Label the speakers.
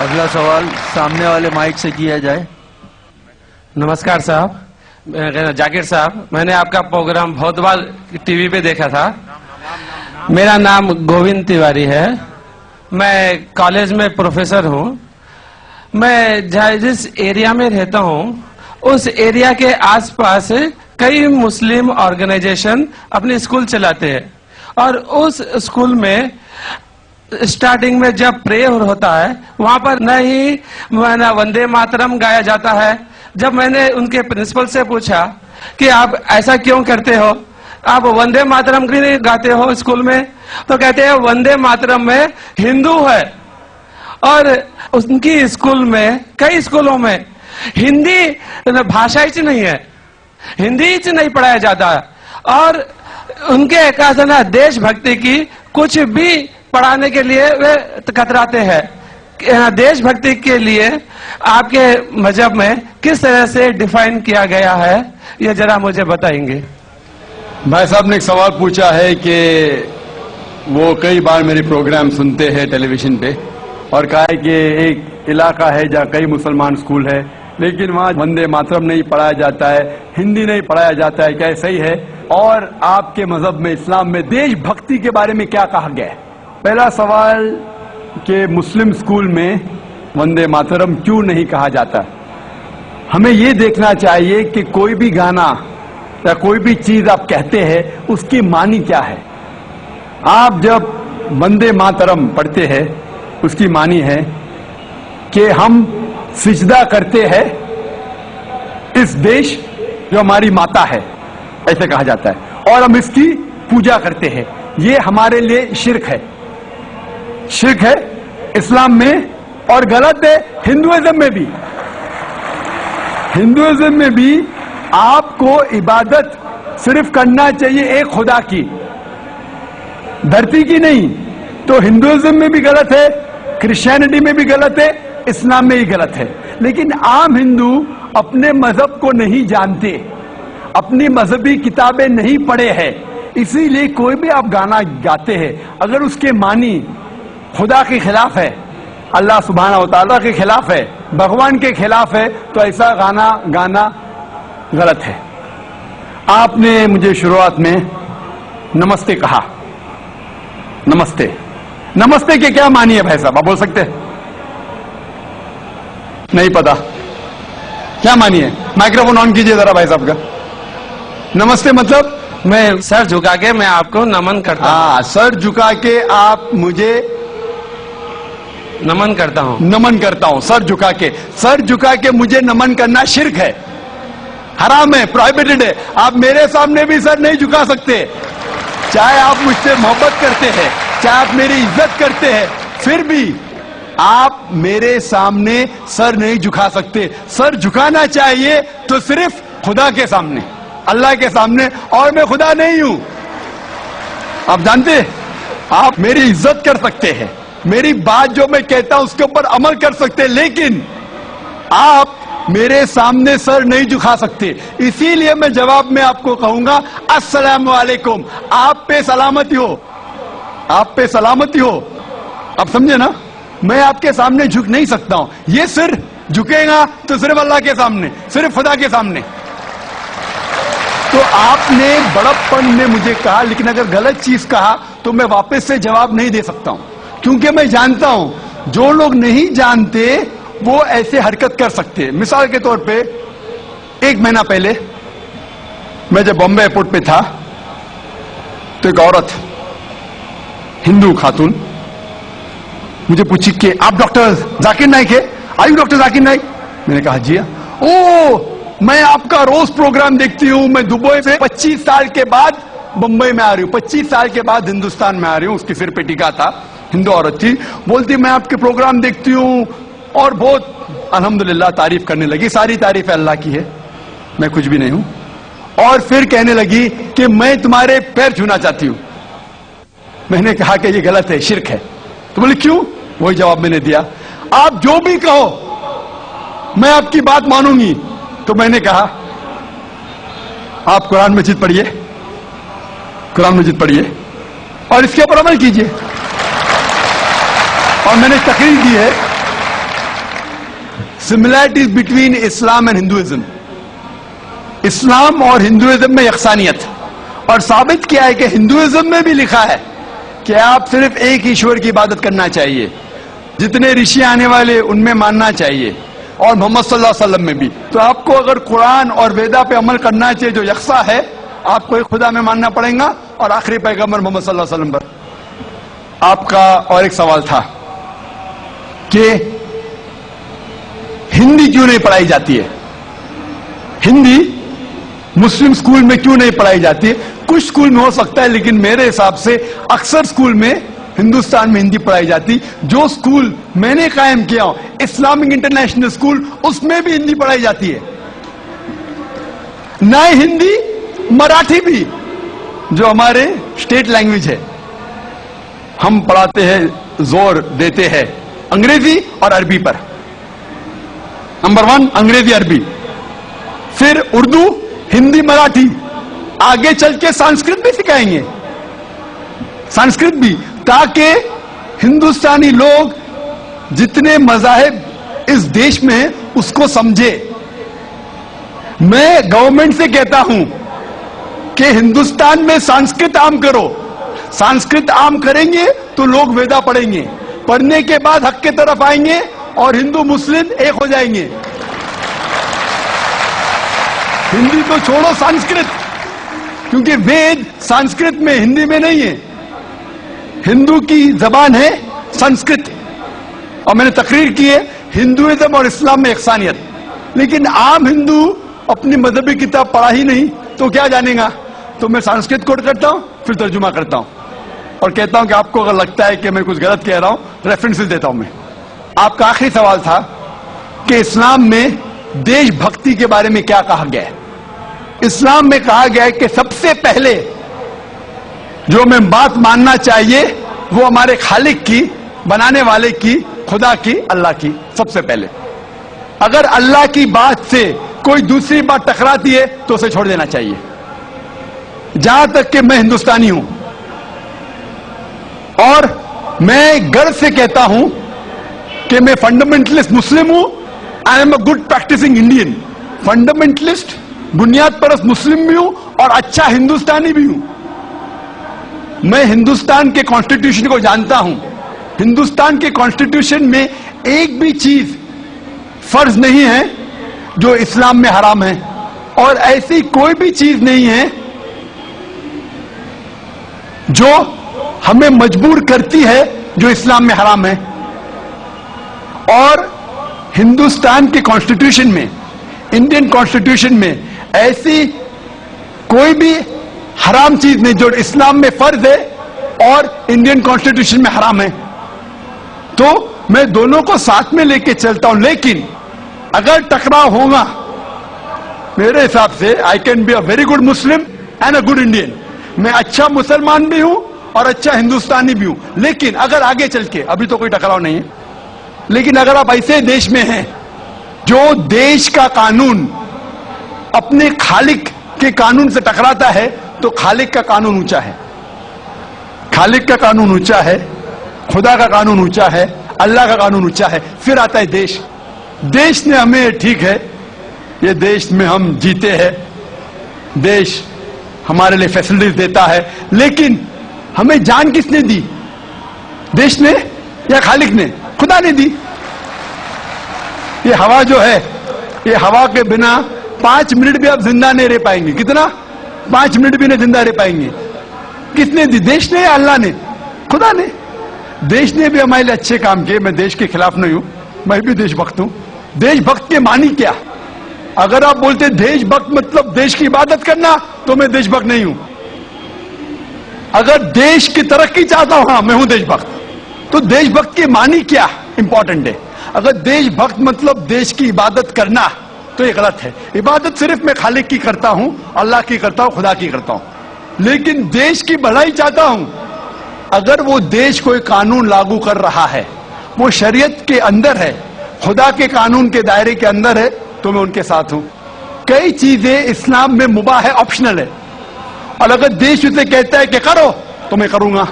Speaker 1: اگلا سوال سامنے والے مائک سے کیا جائے.
Speaker 2: نمسکار صاحب، جاکر صاحب، میں نے آپ کا پروگرام بہت بار ٹی وی پہ دیکھا تھا. میرا نام گووند تیواری ہے، میں کالج میں پروفیسر ہوں. میں جس ایریا میں رہتا ہوں اس ایریا کے آس پاس کئی مسلم آرگنائزیشن اپنے اسکول چلاتے ہیں، اور اس اسکول میں اسٹارٹنگ میں جب پریئر ہوتا ہے وہاں پر نہ ہی وندے ماترم گایا جاتا ہے. جب میں نے ان کے پرنسپل سے پوچھا کہ آپ ایسا کیوں کرتے ہو، آپ وندے ماترم کیوں نہیں گاتے ہو اسکول میں، تو کہتے ہیں وندے ماترم میں ہندو ہے، اور ان کی اسکول میں کئی اسکولوں میں ہندی بھاشا ہی نہیں ہے، ہندی ہی نہیں پڑھایا جاتا. اور ان کے دیش بھکتی کی کچھ بھی پڑھانے کے لیے وہ کتراتے ہیں. دیش بھکتی کے لیے آپ کے مذہب میں کس طرح سے ڈیفائن کیا گیا ہے، یہ ذرا مجھے بتائیں گے.
Speaker 3: بھائی صاحب نے ایک سوال پوچھا ہے کہ وہ کئی بار میرے پروگرام سنتے ہیں ٹیلی ویژن پہ، اور کہا ہے کہ ایک علاقہ ہے جہاں کئی مسلمان اسکول ہے لیکن وہاں وندے ماترم نہیں پڑھایا جاتا ہے، ہندی نہیں پڑھایا جاتا ہے. کیا صحیح ہے؟ اور آپ کے مذہب میں، اسلام میں دیش بھکتی کے بارے میں کیا کہا گیا ہے؟ پہلا سوال کہ مسلم اسکول میں وندے ماترم کیوں نہیں کہا جاتا. ہمیں یہ دیکھنا چاہیے کہ کوئی بھی گانا یا کوئی بھی چیز آپ کہتے ہیں اس کی معنی کیا ہے. آپ جب وندے ماترم پڑھتے ہیں اس کی معنی ہے کہ ہم سجدہ کرتے ہیں اس دیش جو ہماری ماتا ہے، ایسے کہا جاتا ہے، اور ہم اس کی پوجا کرتے ہیں. یہ ہمارے لیے شرک ہے، شرک ہے اسلام میں، اور غلط ہے ہندوازم میں بھی. ہندوازم میں بھی آپ کو عبادت صرف کرنا چاہیے ایک خدا کی، دھرتی کی نہیں. تو ہندوازم میں بھی غلط ہے، کرسچینٹی میں بھی غلط ہے، اسلام میں ہی غلط ہے. لیکن عام ہندو اپنے مذہب کو نہیں جانتے، اپنی مذہبی کتابیں نہیں پڑھے ہیں، اسی لیے کوئی بھی آپ گانا گاتے ہیں اگر اس کے معنی خدا کے خلاف ہے، اللہ سبحانہ و تعالیٰ کے خلاف ہے، بھگوان کے خلاف ہے، تو ایسا گانا گانا غلط ہے. آپ نے مجھے شروعات میں نمستے کہا. نمستے، نمستے کے کیا معنی ہے بھائی صاحب، آپ بول سکتے ہیں؟ نہیں پتا کیا معنی ہے؟ مائکرو فون آن کیجئے ذرا بھائی صاحب کا. نمستے مطلب
Speaker 2: میں سر جھکا کے میں آپ کو نمن کرتا ہوں.
Speaker 3: ہاں، سر جھکا کے آپ مجھے
Speaker 2: نمن کرتا ہوں.
Speaker 3: نمن کرتا ہوں. سر جھکا کے، سر جھکا کے مجھے نمن کرنا شرک ہے، حرام ہے، پروہیبٹڈ ہے. آپ میرے سامنے بھی سر نہیں جھکا سکتے، چاہے آپ مجھ سے محبت کرتے ہیں، چاہے آپ میری عزت کرتے ہیں، پھر بھی آپ میرے سامنے سر نہیں جھکا سکتے. سر جھکانا چاہیے تو صرف خدا کے سامنے، اللہ کے سامنے، اور میں خدا نہیں ہوں. آپ جانتے ہیں، آپ میری عزت کر سکتے ہیں، میری بات جو میں کہتا ہوں اس کے اوپر عمل کر سکتے، لیکن آپ میرے سامنے سر نہیں جھکا سکتے. اسی لیے میں جواب میں آپ کو کہوں گا السلام علیکم. آپ پہ سلامتی ہو، آپ پہ سلامتی ہو. آپ سمجھے نا؟ میں آپ کے سامنے جھک نہیں سکتا ہوں. یہ سر جھکے گا تو صرف اللہ کے سامنے، صرف خدا کے سامنے. تو آپ نے بڑپن میں مجھے کہا، لیکن اگر غلط چیز کہا تو میں واپس سے جواب نہیں دے سکتا ہوں، کیونکہ میں جانتا ہوں جو لوگ نہیں جانتے وہ ایسے حرکت کر سکتے. مثال کے طور پہ 1 مہینہ پہلے میں جب بمبے ایئرپورٹ پہ تھا تو ایک عورت، ہندو خاتون، مجھے پوچھی کہ آپ ڈاکٹر ذاکر نائک ہے؟ آئی ڈاکٹر ذاکر نائک؟ میں نے کہا جی ہاں. او، میں آپ کا روز پروگرام دیکھتی ہوں، میں دبئی سے 25 سال کے بعد بمبئی میں آ رہی ہوں، 25 سال کے بعد ہندوستان میں آ رہی ہوں. اس کے سر پہ ٹکا تھا، ہندو عورت تھی. بولتی میں آپ کے پروگرام دیکھتی ہوں، اور بہت الحمدللہ تعریف کرنے لگی. ساری تعریف اللہ کی ہے، میں کچھ بھی نہیں ہوں. اور پھر کہنے لگی کہ میں تمہارے پیر چھونا چاہتی ہوں. میں نے کہا کہ یہ غلط ہے، شرک ہے. تو بولے کیوں؟ وہی جواب میں نے دیا، آپ جو بھی کہو میں آپ کی بات مانوں گی. تو میں نے کہا آپ قرآن مجید پڑھیے، قرآن مجید پڑھیے اور اس کے اوپر عمل کیجیے. اور میں نے تقریر دی ہے similarities between Islam and Hinduism. اسلام اور ہندوازم میں یکسانیت، اور ثابت کیا ہے کہ ہندوازم میں بھی لکھا ہے کہ آپ صرف ایک ایشور کی عبادت کرنا چاہیے، جتنے رشی آنے والے ان میں ماننا چاہیے، اور محمد صلی اللہ علیہ وسلم میں بھی. تو آپ کو اگر قرآن اور ویدا پہ عمل کرنا چاہیے جو یکساں ہے، آپ کو ایک خدا میں ماننا پڑے گا اور آخری پیغمبر محمد صلی اللہ علیہ وسلم پر. آپ کا اور ایک سوال تھا کہ ہندی کیوں نہیں پڑھائی جاتی ہے، ہندی مسلم سکول میں کیوں نہیں پڑھائی جاتی ہے؟ کچھ سکول میں ہو سکتا ہے، لیکن میرے حساب سے اکثر سکول میں ہندوستان میں ہندی پڑھائی جاتی. جو سکول میں نے قائم کیا ہوں اسلامک انٹرنیشنل سکول، اس میں بھی ہندی پڑھائی جاتی ہے. نہ ہندی، مراٹھی بھی جو ہمارے اسٹیٹ لینگویج ہے ہم پڑھاتے ہیں، زور دیتے ہیں انگریزی اور عربی پر. نمبر 1 انگریزی عربی، پھر اردو، ہندی، مراٹھی، آگے چل کے سنسکرت بھی سکھائیں گے، سنسکرت بھی، تاکہ ہندوستانی لوگ جتنے مذاہب اس دیش میں ہیں اس کو سمجھے. میں گورنمنٹ سے کہتا ہوں کہ ہندوستان میں سنسکرت عام کرو. سنسکرت عام کریں گے تو لوگ ویدا پڑھیں گے، پڑھنے کے بعد حق کے طرف آئیں گے اور ہندو مسلم ایک ہو جائیں گے. ہندی تو چھوڑو، سنسکرت، کیونکہ وید سنسکرت میں، ہندی میں نہیں ہے. ہندو کی زبان ہے سنسکرت، اور میں نے تقریر کی ہے ہندوازم اور اسلام میں یکسانیت. لیکن عام ہندو اپنی مذہبی کتاب پڑھا ہی نہیں تو کیا جانے گا. تو میں سنسکرت کوٹ کرتا ہوں، پھر ترجمہ کرتا ہوں اور کہتا ہوں کہ آپ کو اگر لگتا ہے کہ میں کچھ غلط کہہ رہا ہوں ریفرنسز دیتا ہوں. میں آپ کا آخری سوال تھا کہ اسلام میں دیش بھکتی کے بارے میں کیا کہا گیا ہے. اسلام میں کہا گیا ہے کہ سب سے پہلے جو ہمیں بات ماننا چاہیے وہ ہمارے خالق کی، بنانے والے کی، خدا کی، اللہ کی سب سے پہلے. اگر اللہ کی بات سے کوئی دوسری بات ٹکراتی ہے تو اسے چھوڑ دینا چاہیے. جہاں تک کہ میں ہندوستانی ہوں اور میں گرو سے کہتا ہوں کہ میں فنڈامنٹلسٹ مسلم ہوں. I am a good practising Indian. Fundamentalist, بنیاد پرست مسلم بھی ہوں اور اچھا ہندوستانی بھی ہوں. میں ہندوستان کے کانسٹیٹیوشن کو جانتا ہوں. ہندوستان کے کانسٹیٹیوشن میں ایک بھی چیز فرض نہیں ہے جو اسلام میں حرام ہے، اور ایسی کوئی بھی چیز نہیں ہے جو ہمیں مجبور کرتی ہے جو اسلام میں حرام ہے. اور ہندوستان کے کانسٹیٹیوشن میں، انڈین کانسٹیٹیوشن میں ایسی کوئی بھی حرام چیز نہیں جو اسلام میں فرض ہے اور انڈین کانسٹیٹیوشن میں حرام ہے. تو میں دونوں کو ساتھ میں لے کے چلتا ہوں. لیکن اگر ٹکراؤ ہوگا، میرے حساب سے I can be a very good Muslim and a good Indian. میں اچھا مسلمان بھی ہوں اور اچھا ہندوستانی بھی ہوں. لیکن اگر آگے چل کے، ابھی تو کوئی ٹکراؤ نہیں ہے، لیکن اگر آپ ایسے دیش میں ہیں جو دیش کا قانون اپنے خالق کے قانون سے ٹکراتا ہے، تو خالق کا قانون اونچا ہے، خالق کا قانون اونچا ہے، خدا کا قانون اونچا ہے، اللہ کا قانون اونچا ہے. پھر آتا ہے دیش. دیش نے ہمیں، ٹھیک ہے یہ دیش میں ہم جیتے ہیں، دیش ہمارے لیے فیسلٹیز دیتا ہے، لیکن ہمیں جان کس نے دی؟ دیش نے یا خالق نے؟ خدا نے دی. یہ ہوا جو ہے، یہ ہوا کے بنا 5 منٹ بھی آپ زندہ نہیں رہ پائیں گے. کتنا؟ 5 منٹ بھی نہیں زندہ رہ پائیں گے. کس نے دی؟ دیش نے یا اللہ نے؟ خدا نے. دیش نے بھی ہمارے لیے اچھے کام کیے. میں دیش کے خلاف نہیں ہوں، میں بھی دیش بھکت ہوں. دیش بھکت کے معنی کیا؟ اگر آپ بولتے دیش بھکت مطلب دیش کی عبادت کرنا، تو میں دیش بھکت نہیں ہوں. اگر دیش کی ترقی چاہتا ہوں، ہاں میں ہوں دیش بھکت. تو دیش بھکت کے معنی کیا امپورٹنٹ ہے. اگر دیش بھکت مطلب دیش کی عبادت کرنا، تو یہ غلط ہے. عبادت صرف میں خالق کی کرتا ہوں، اللہ کی کرتا ہوں، خدا کی کرتا ہوں. لیکن دیش کی بھلائی چاہتا ہوں. اگر وہ دیش کوئی قانون لاگو کر رہا ہے، وہ شریعت کے اندر ہے، خدا کے قانون کے دائرے کے اندر ہے، تو میں ان کے ساتھ ہوں. کئی چیزیں اسلام میں مباح ہے، آپشنل ہے، اور اگر دیش اسے کہتا ہے کہ کرو تو میں کروں گا.